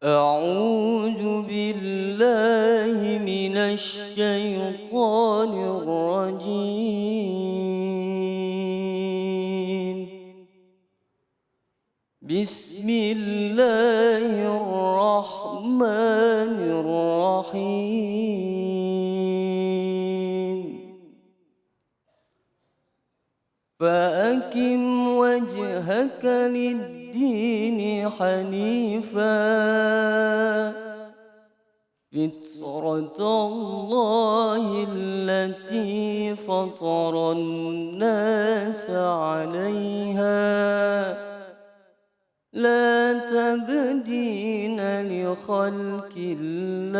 أعوذ بالله من الشيطان الرجيم بسم الله الرحمن الرحيم فأقم وجهك للدين حنيفا فطرة الله التي فطر الناس عليها لا تبدين لخلق الله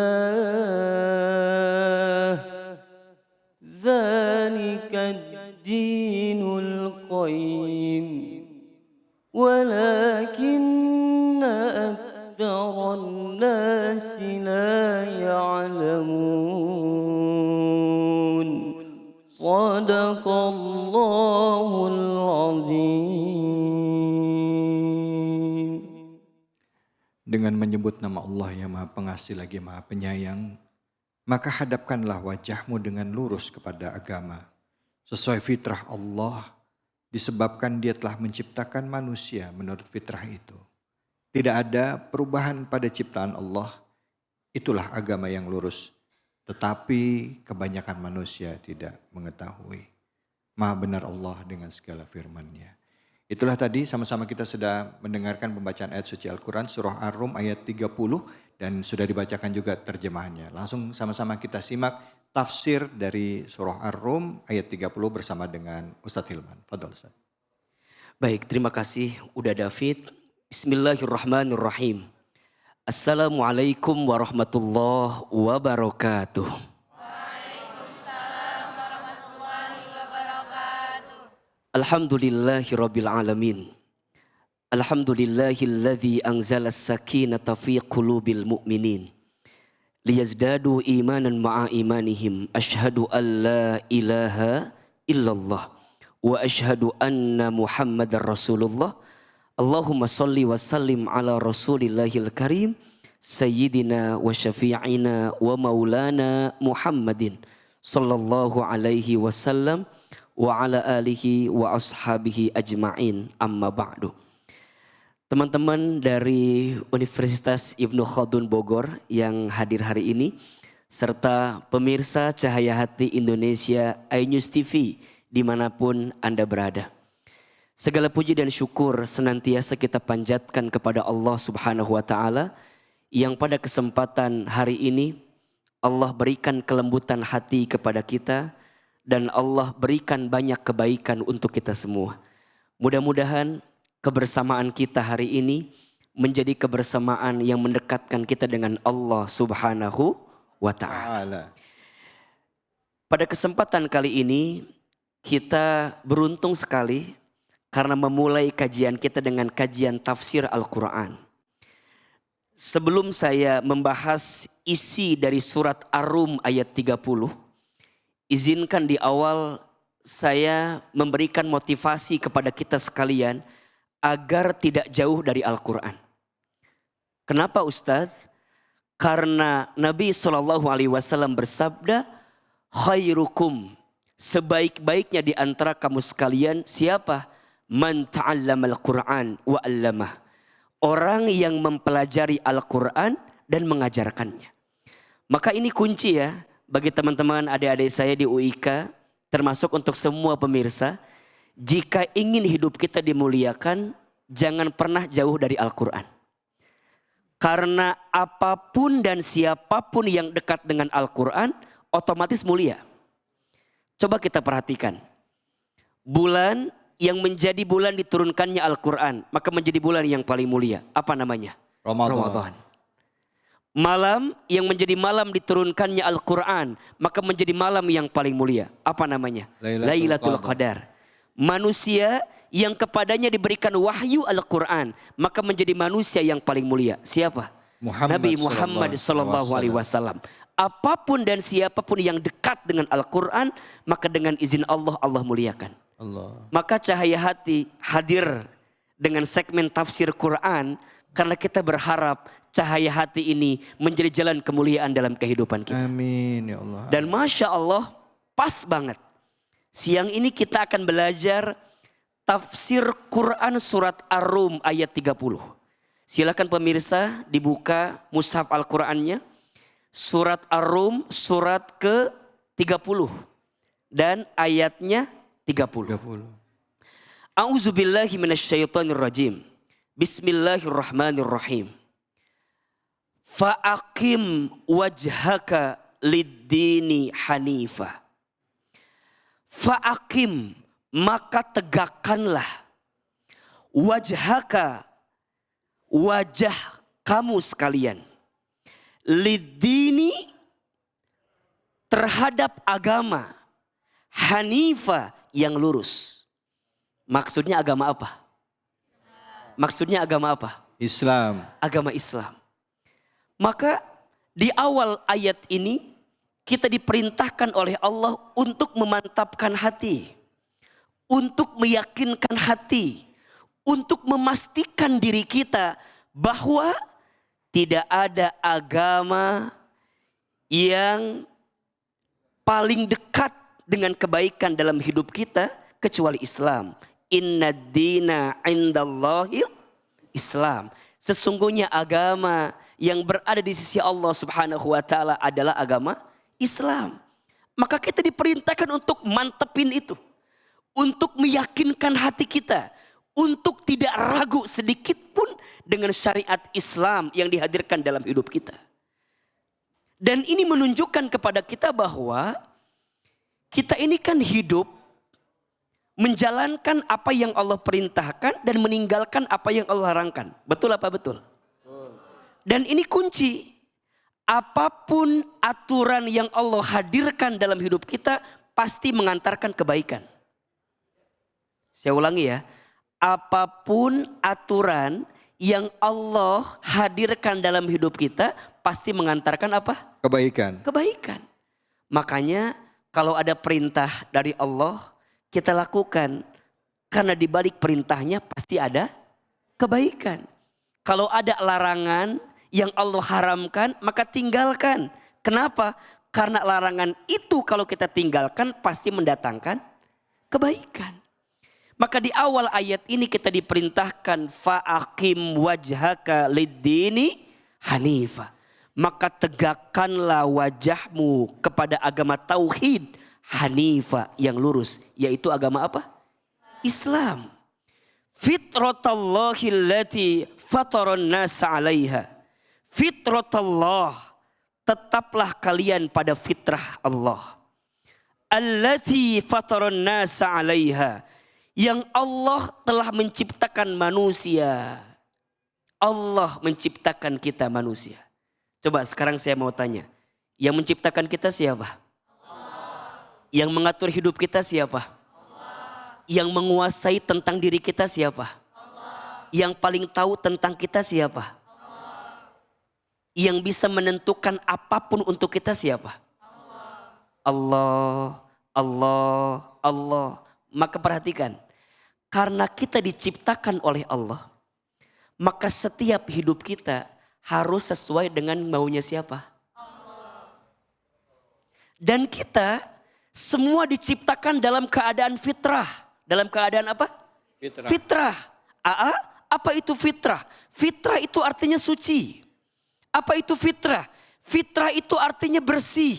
ذلك الدين القيم ولكن أكثر الناس لا يعلمون صدق الله العظيم. Dengan menyebut nama Allah yang Maha Pengasih lagi Maha Penyayang, maka hadapkanlah wajahmu dengan lurus kepada agama sesuai fitrah Allah, disebabkan Dia telah menciptakan manusia menurut fitrah itu. Tidak ada perubahan pada ciptaan Allah, itulah agama yang lurus. Tetapi kebanyakan manusia tidak mengetahui. Maha benar Allah dengan segala firman-Nya. Itulah tadi sama-sama kita sudah mendengarkan pembacaan ayat suci Al-Quran surah Ar-Rum ayat 30 dan sudah dibacakan juga terjemahannya. Langsung sama-sama kita simak tafsir dari surah Ar-Rum ayat 30 bersama dengan Ustadz Hilman. Fadhol Ustadz. Baik, terima kasih Uda David. Bismillahirrahmanirrahim. Assalamualaikum warahmatullahi wabarakatuh. Waalaikumsalam warahmatullahi wabarakatuh. Alhamdulillahirabbil alamin. Alhamdulillahilladzi anzala as-sakinata fi qulubil mu'minin liyazdadu imanan ma'a imanihim. Asyhadu an la ilaha illallah wa asyhadu anna Muhammadar Rasulullah. Allahumma salli wa sallim ala Rasulillahil Karim Sayyidina wa syafi'ina wa maulana Muhammadin sallallahu alaihi wasallam wa ala alihi wa ashabihi ajma'in, amma ba'du. Teman-teman dari Universitas Ibnu Khaldun Bogor yang hadir hari ini, serta pemirsa Cahaya Hati Indonesia iNews TV dimanapun Anda berada. Segala puji dan syukur senantiasa kita panjatkan kepada Allah Subhanahu wa Ta'ala yang pada kesempatan hari ini Allah berikan kelembutan hati kepada kita dan Allah berikan banyak kebaikan untuk kita semua. Mudah-mudahan kebersamaan kita hari ini menjadi kebersamaan yang mendekatkan kita dengan Allah Subhanahu wa Ta'ala. Pada kesempatan kali ini kita beruntung sekali karena memulai kajian kita dengan kajian tafsir Al-Quran. Sebelum saya membahas isi dari surat Ar-Rum ayat 30, izinkan di awal saya memberikan motivasi kepada kita sekalian agar tidak jauh dari Al-Quran. Kenapa Ustadz? Karena Nabi SAW bersabda, khairukum, sebaik-baiknya di antara kamu sekalian siapa? Man ta'allamal Qur'an wa 'allamah. Orang yang mempelajari Al-Quran dan mengajarkannya. Maka ini kunci ya bagi teman-teman adik-adik saya di UIK, termasuk untuk semua pemirsa. Jika ingin hidup kita dimuliakan, jangan pernah jauh dari Al-Quran. Karena apapun dan siapapun yang dekat dengan Al-Quran otomatis mulia. Coba kita perhatikan. Bulan yang menjadi bulan diturunkannya Al-Quran, maka menjadi bulan yang paling mulia. Apa namanya? Ramadan. Malam yang menjadi malam diturunkannya Al-Quran, maka menjadi malam yang paling mulia. Apa namanya? Lailatul Qadar. Manusia yang kepadanya diberikan wahyu Al-Quran, maka menjadi manusia yang paling mulia. Siapa? Nabi Muhammad SAW. Apapun dan siapapun yang dekat dengan Al-Quran, maka dengan izin Allah, Allah muliakan. Maka Cahaya Hati hadir dengan segmen tafsir Quran Karena kita berharap cahaya hati ini menjadi jalan kemuliaan dalam kehidupan kita. Amin ya Allah. Dan Masya Allah pas banget. Siang ini kita akan belajar tafsir Quran surat Ar-Rum ayat 30. Silakan pemirsa dibuka mushaf Al-Qurannya. Surat Ar-Rum surat ke-30. Dan ayatnya 30. A'udzubillahi minasyaitonirrajim. Bismillahirrahmanirrahim. Fa'aqim wajhaka lid-dini hanifah. Fa'aqim, maka tegakkanlah wajhaka, wajah kamu sekalian, lid-dini, terhadap agama, hanifah, yang lurus. Maksudnya agama apa? Maksudnya agama apa? Islam. Agama Islam. Maka di awal ayat ini kita diperintahkan oleh Allah untuk memantapkan hati, untuk meyakinkan hati, untuk memastikan diri kita bahwa tidak ada agama yang paling dekat dengan kebaikan dalam hidup kita kecuali Islam. Inna dina indallahil Islam. Sesungguhnya agama yang berada di sisi Allah Subhanahu wa taala adalah agama Islam. Maka kita diperintahkan untuk mantepin itu. Untuk meyakinkan hati kita. Untuk tidak ragu sedikit pun dengan syariat Islam yang dihadirkan dalam hidup kita. Dan ini menunjukkan kepada kita bahwa kita ini kan hidup menjalankan apa yang Allah perintahkan dan meninggalkan apa yang Allah larangkan. Betul apa betul? Dan ini kunci. Apapun aturan yang Allah hadirkan dalam hidup kita pasti mengantarkan kebaikan. Saya ulangi ya. Apapun aturan yang Allah hadirkan dalam hidup kita pasti mengantarkan apa? Kebaikan. Kebaikan. Makanya kalau ada perintah dari Allah, kita lakukan, karena di balik perintahnya pasti ada kebaikan. Kalau ada larangan yang Allah haramkan, maka tinggalkan. Kenapa? Karena larangan itu kalau kita tinggalkan pasti mendatangkan kebaikan. Maka di awal ayat ini kita diperintahkan fa'aqim wajhaka lid-dini hanifah. Maka tegakkanlah wajahmu kepada agama tauhid hanifah, yang lurus, yaitu agama apa? Islam. Fitratallahi allati fataran nasa 'alaiha. Fitratallah, tetaplah kalian pada fitrah Allah. Allati fataran nasa 'alaiha, yang Allah telah menciptakan manusia. Allah menciptakan kita manusia. Coba sekarang saya mau tanya, yang menciptakan kita siapa? Yang mengatur hidup kita siapa? Allah. Yang menguasai tentang diri kita siapa? Allah. Yang paling tahu tentang kita siapa? Allah. Yang bisa menentukan apapun untuk kita siapa? Allah. Allah, Allah. Maka perhatikan, karena kita diciptakan oleh Allah, maka setiap hidup kita harus sesuai dengan maunya siapa? Allah. Dan kita semua diciptakan dalam keadaan fitrah. Dalam keadaan apa? Fitrah. Fitrah. Apa itu fitrah? Fitrah itu artinya suci. Apa itu fitrah? Fitrah itu artinya bersih.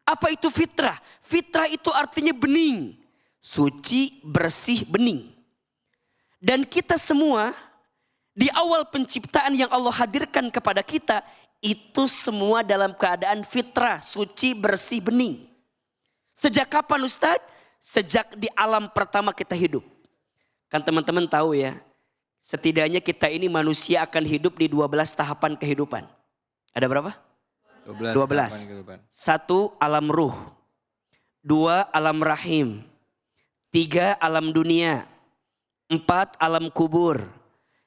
Apa itu fitrah? Fitrah itu artinya bening. Suci, bersih, bening. Dan kita semua di awal penciptaan yang Allah hadirkan kepada kita, itu semua dalam keadaan fitrah, suci, bersih, bening. Sejak kapan Ustadz? Sejak di alam pertama kita hidup. Kan teman-teman tahu ya, setidaknya kita ini manusia akan hidup di 12 tahapan kehidupan. Ada berapa? 12. 1 alam ruh. 2 alam rahim. 3 alam dunia. 4 alam kubur.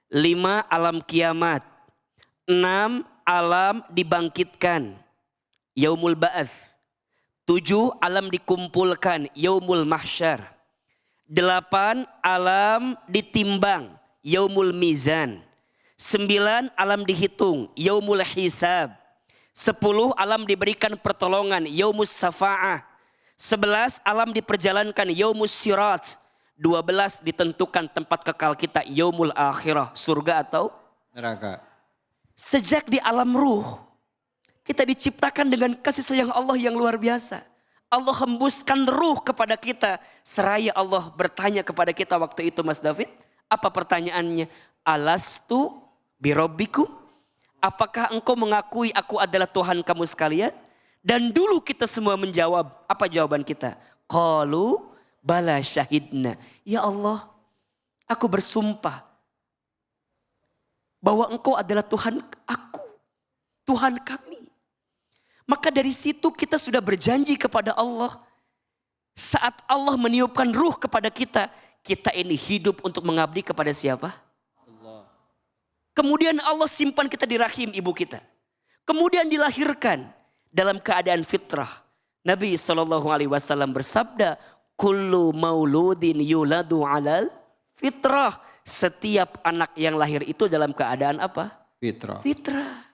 5 alam kiamat. 6 alam dibangkitkan. Yaumul ba'ats. 7 alam dikumpulkan, yaumul mahsyar. 8 alam ditimbang, yaumul mizan. 9 alam dihitung, yaumul hisab. 10 alam diberikan pertolongan, yaumus safa'ah. 11 alam diperjalankan, yaumus sirat. 12 ditentukan tempat kekal kita, yaumul akhirah, surga atau Neraka. sejak di alam ruh kita diciptakan dengan kasih sayang Allah yang luar biasa. Allah hembuskan ruh kepada kita. Seraya Allah bertanya kepada kita waktu itu, Mas David. Apa pertanyaannya? Alastu birabbikum? Apakah engkau mengakui aku adalah Tuhan kamu sekalian? Dan dulu kita semua menjawab. Apa jawaban kita? Qalu bala syahidna. Ya Allah, aku bersumpah bahwa engkau adalah Tuhan aku. Tuhan kami. Maka dari situ kita sudah berjanji kepada Allah. Saat Allah meniupkan ruh kepada kita, kita ini hidup untuk mengabdi kepada siapa? Allah. Kemudian Allah simpan kita di rahim ibu kita. Kemudian dilahirkan dalam keadaan fitrah. Nabi SAW bersabda, kullu mauludin yuladu alal fitrah. Setiap anak yang lahir itu dalam keadaan apa? Fitrah. Fitrah.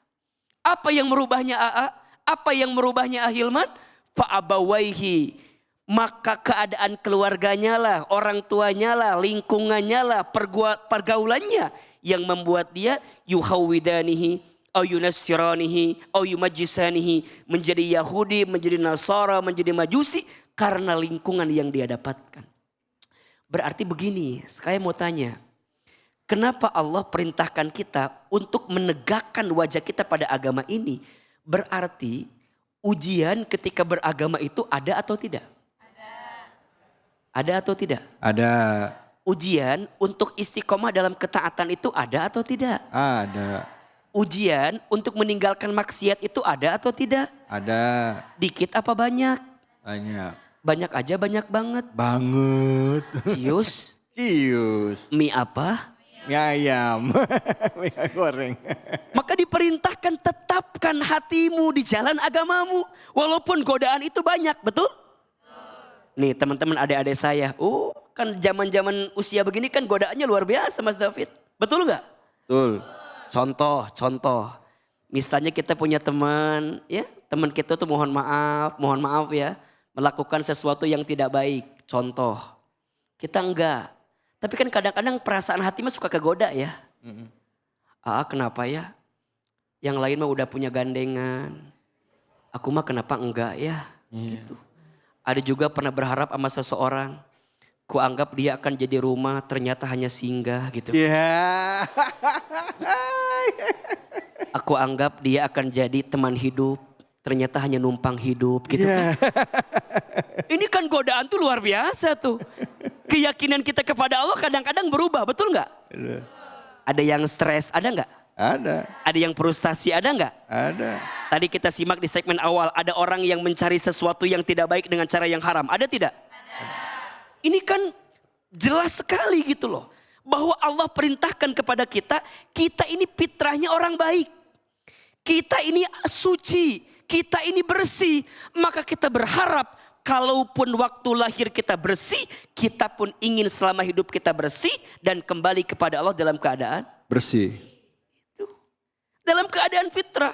Apa yang merubahnya AA? Apa yang merubahnya Ahilman? Fa'abawaihi. Maka keadaan keluarganya lah, orang tuanya lah, lingkungannya lah, pergaulannya yang membuat dia yuhawidanihi, au yunassiranihi, au yumajjisanihi, menjadi Yahudi, menjadi Nasara, menjadi Majusi karena lingkungan yang dia dapatkan. Berarti begini, saya mau tanya, kenapa Allah perintahkan kita untuk menegakkan wajah kita pada agama ini? Berarti ujian ketika beragama itu ada atau tidak? Ada atau tidak? Ada. Ujian untuk istiqomah dalam ketaatan itu ada atau tidak? Ada. Ujian untuk meninggalkan maksiat itu ada atau tidak? Ada. Dikit apa banyak? Banyak. Banyak aja, banyak banget. Banget. Cius, Cius. mie apa? Mie ayam. Mie goreng. Maka diperintahkan tetapkan hatimu di jalan agamamu. Walaupun godaan itu banyak, betul? Nih teman-teman adik-adik saya. Kan zaman-zaman usia begini kan godaannya luar biasa Mas David. Betul gak? Betul. Contoh. Misalnya kita punya teman, ya teman kita tuh mohon maaf ya. Melakukan sesuatu yang tidak baik. Contoh. Kita enggak. Tapi kan kadang-kadang perasaan hati mah suka kegoda ya. Kenapa ya? Yang lain mah udah punya gandengan. Aku mah kenapa enggak ya? Gitu. Ada juga pernah berharap sama seseorang. Kuanggap dia akan jadi rumah, ternyata hanya singgah gitu. Iya. Aku anggap dia akan jadi teman hidup, ternyata hanya numpang hidup gitu kan. Ini kan godaan tuh luar biasa tuh. Keyakinan kita kepada Allah kadang-kadang berubah, betul nggak? Ada yang stres, ada nggak? Ada. Ada yang frustasi, ada nggak? Ada. Tadi kita simak di segmen awal, ada orang yang mencari sesuatu yang tidak baik dengan cara yang haram, ada tidak? Ini kan jelas sekali gitu loh. Bahwa Allah perintahkan kepada kita, kita ini fitrahnya orang baik. Kita ini suci, kita ini bersih. Maka kita berharap kalaupun waktu lahir kita bersih, kita pun ingin selama hidup kita bersih dan kembali kepada Allah dalam keadaan Bersih. itu. Dalam keadaan fitrah.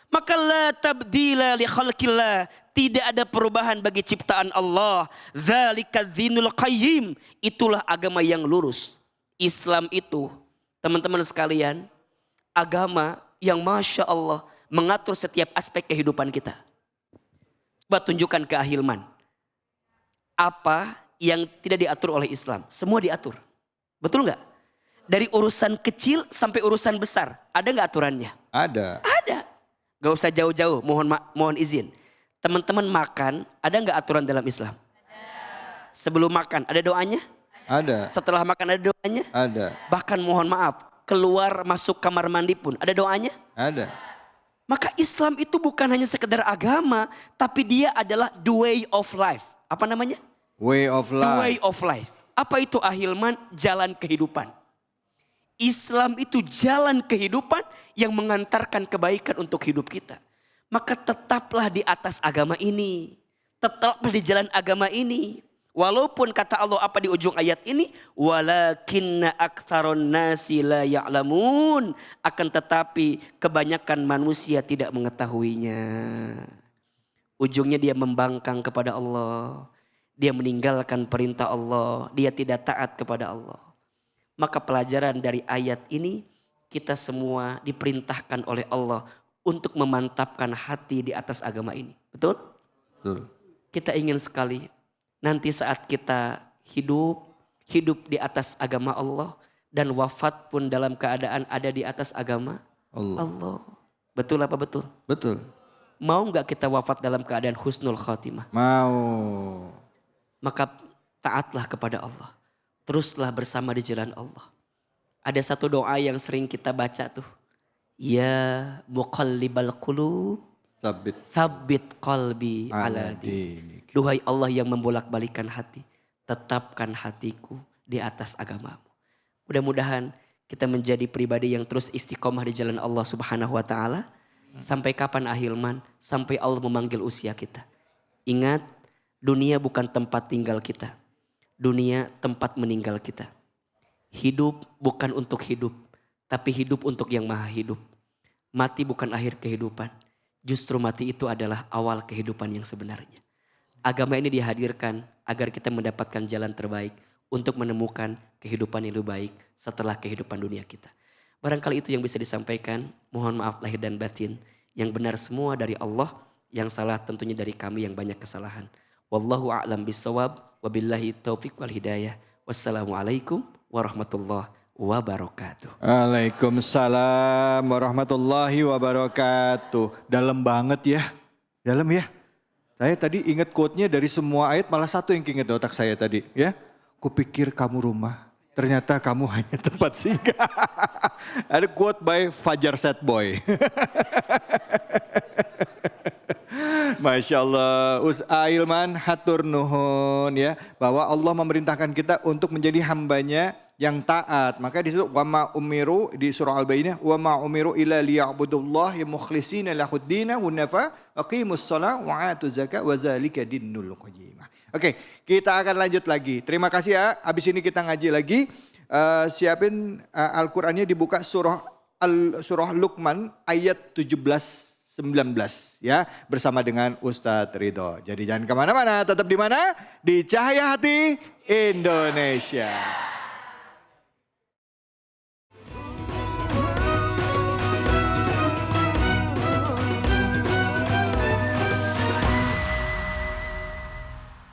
Maka la tabdila li khalqillah. Tidak ada perubahan bagi ciptaan Allah. Dzalika dzinul qayyim. Itulah agama yang lurus. Islam itu, teman-teman sekalian, agama yang Masya Allah mengatur setiap aspek kehidupan kita. Coba tunjukkan ke Ahilman. Apa yang tidak diatur oleh Islam? Semua diatur. Betul nggak? Dari urusan kecil sampai urusan besar. Ada nggak aturannya? Ada. Ada. Gak usah jauh-jauh, mohon izin. Teman-teman makan, ada nggak aturan dalam Islam? Ada. Sebelum makan, ada doanya? Ada. Setelah makan ada doanya? Ada. Bahkan mohon maaf, keluar masuk kamar mandi pun ada doanya? Ada. Maka Islam itu bukan hanya sekedar agama, tapi dia adalah the way of life. Apa namanya? Way of The life. way of life. Apa itu Ahilman? Jalan kehidupan. Islam itu jalan kehidupan yang mengantarkan kebaikan untuk hidup kita. Maka tetaplah di atas agama ini. Tetaplah di jalan agama ini. Walaupun kata Allah apa di ujung ayat ini, walakinna aktsaron nasi la ya'lamun, akan tetapi kebanyakan manusia tidak mengetahuinya. Ujungnya dia membangkang kepada Allah, dia meninggalkan perintah Allah, dia tidak taat kepada Allah. Maka pelajaran dari ayat ini, kita semua diperintahkan oleh Allah untuk memantapkan hati di atas agama ini. Betul? Betul. Kita ingin sekali nanti saat kita hidup di atas agama Allah dan wafat pun dalam keadaan ada di atas agama Allah. Betul apa betul? Betul. Mau nggak kita wafat dalam keadaan husnul khatimah? Mau. Maka taatlah kepada Allah. Teruslah bersama di jalan Allah. Ada satu doa yang sering kita baca tuh. Ya muqallibal qulub, tsabbit qalbi ala dinik. Duhai Allah yang membolak-balikan hati, tetapkan hatiku di atas agamamu. Mudah-mudahan kita menjadi pribadi yang terus istiqomah di jalan Allah Subhanahu wa taala. Sampai kapan ahilman? Sampai Allah memanggil usia kita. Ingat, dunia bukan tempat tinggal kita. Dunia tempat meninggal kita. Hidup bukan untuk hidup, tapi hidup untuk yang maha hidup. Mati bukan akhir kehidupan. Justru mati itu adalah awal kehidupan yang sebenarnya. Agama ini dihadirkan agar kita mendapatkan jalan terbaik untuk menemukan kehidupan yang lebih baik setelah kehidupan dunia kita. Barangkali itu yang bisa disampaikan. Mohon maaf lahir dan batin. Yang benar semua dari Allah. Yang salah tentunya dari kami yang banyak kesalahan. Wallahu a'lam bissawab. Wabillahi taufiq wal hidayah. Wassalamualaikum warahmatullahi wabarakatuh. Waalaikumsalam warahmatullahi wabarakatuh. Dalam banget ya. Dalam ya. Saya tadi ingat quote-nya dari semua ayat, malah satu yang ingat di otak saya tadi. Ya, kupikir kamu rumah. Ternyata kamu hanya tempat singgah. Ada quote by Fajar Set Boy. Masya Allah. Ilman hatur nuhun ya. Bahwa Allah memerintahkan kita untuk menjadi hambanya yang taat. Maka di situ wama umiru di surah Al-Baqarah wama umiru illa liya'budullah mukhlishina lahuddina hunafa aqimus shalah wa atuz zakat wa zalika dinul qayyimah. Oke, kita akan lanjut lagi. Terima kasih ya. Habis ini kita ngaji lagi. Siapin Al-Qur'annya dibuka surah Luqman ayat 17-19 ya, bersama dengan Ustadz Ridho. Jadi jangan kemana-mana, tetap di mana? Di Cahaya Hati Indonesia.